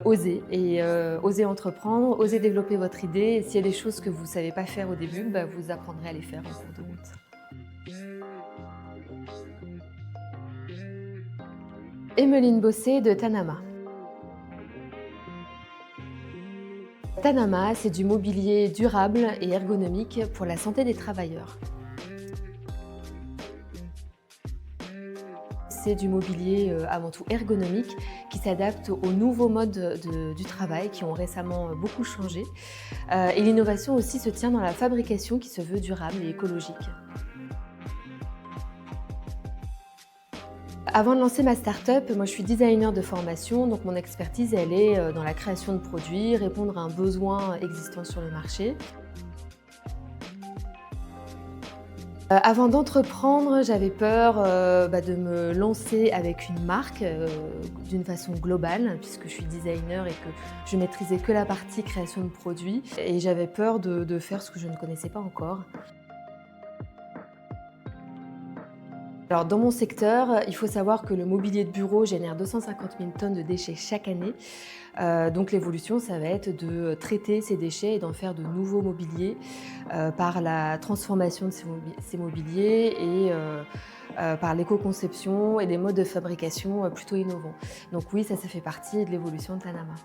Osez entreprendre, osez développer votre idée. Et s'il y a des choses que vous ne savez pas faire au début, vous apprendrez à les faire en cours de route. Emmeline Bossé de Tanama. Tanama, c'est du mobilier durable et ergonomique pour la santé des travailleurs. C'est du mobilier avant tout ergonomique qui s'adapte aux nouveaux modes du travail qui ont récemment beaucoup changé. Et l'innovation aussi se tient dans la fabrication qui se veut durable et écologique. Avant de lancer ma start-up, moi je suis designer de formation, donc mon expertise elle est dans la création de produits, répondre à un besoin existant sur le marché. Avant d'entreprendre, j'avais peur de me lancer avec une marque d'une façon globale, puisque je suis designer et que je maîtrisais que la partie création de produits. Et j'avais peur de faire ce que je ne connaissais pas encore. Alors dans mon secteur, il faut savoir que le mobilier de bureau génère 250 000 tonnes de déchets chaque année. Donc l'évolution, ça va être de traiter ces déchets et d'en faire de nouveaux mobiliers par la transformation de ces mobiliers et par l'éco-conception et des modes de fabrication plutôt innovants. Donc oui, ça fait partie de l'évolution de Tanama.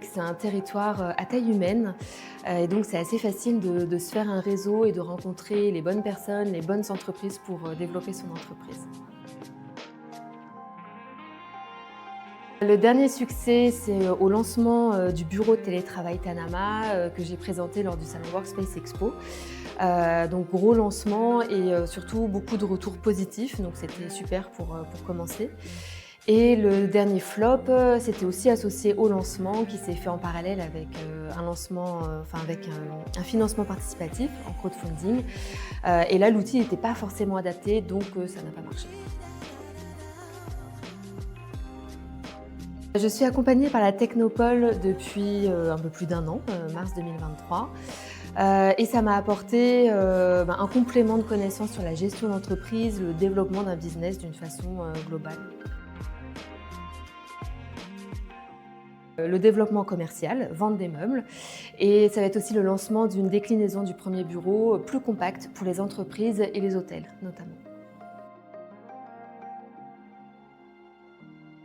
C'est un territoire à taille humaine et donc c'est assez facile de se faire un réseau et de rencontrer les bonnes personnes, les bonnes entreprises pour développer son entreprise. Le dernier succès, c'est au lancement du bureau de télétravail Tanama que j'ai présenté lors du salon Workspace Expo. Donc gros lancement et surtout beaucoup de retours positifs, donc c'était super pour commencer. Et le dernier flop, c'était aussi associé au lancement qui s'est fait en parallèle avec un lancement, avec un financement participatif en crowdfunding. Et là, l'outil n'était pas forcément adapté, donc ça n'a pas marché. Je suis accompagnée par la Technopole depuis un peu plus d'un an, mars 2023. Et ça m'a apporté un complément de connaissances sur la gestion d'entreprise, le développement d'un business d'une façon globale. Le développement commercial, vente des meubles, et ça va être aussi le lancement d'une déclinaison du premier bureau plus compact pour les entreprises et les hôtels notamment.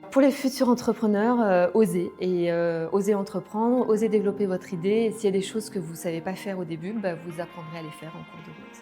Pour les futurs entrepreneurs, osez entreprendre, osez développer votre idée. Et s'il y a des choses que vous ne savez pas faire au début, vous apprendrez à les faire en cours de route.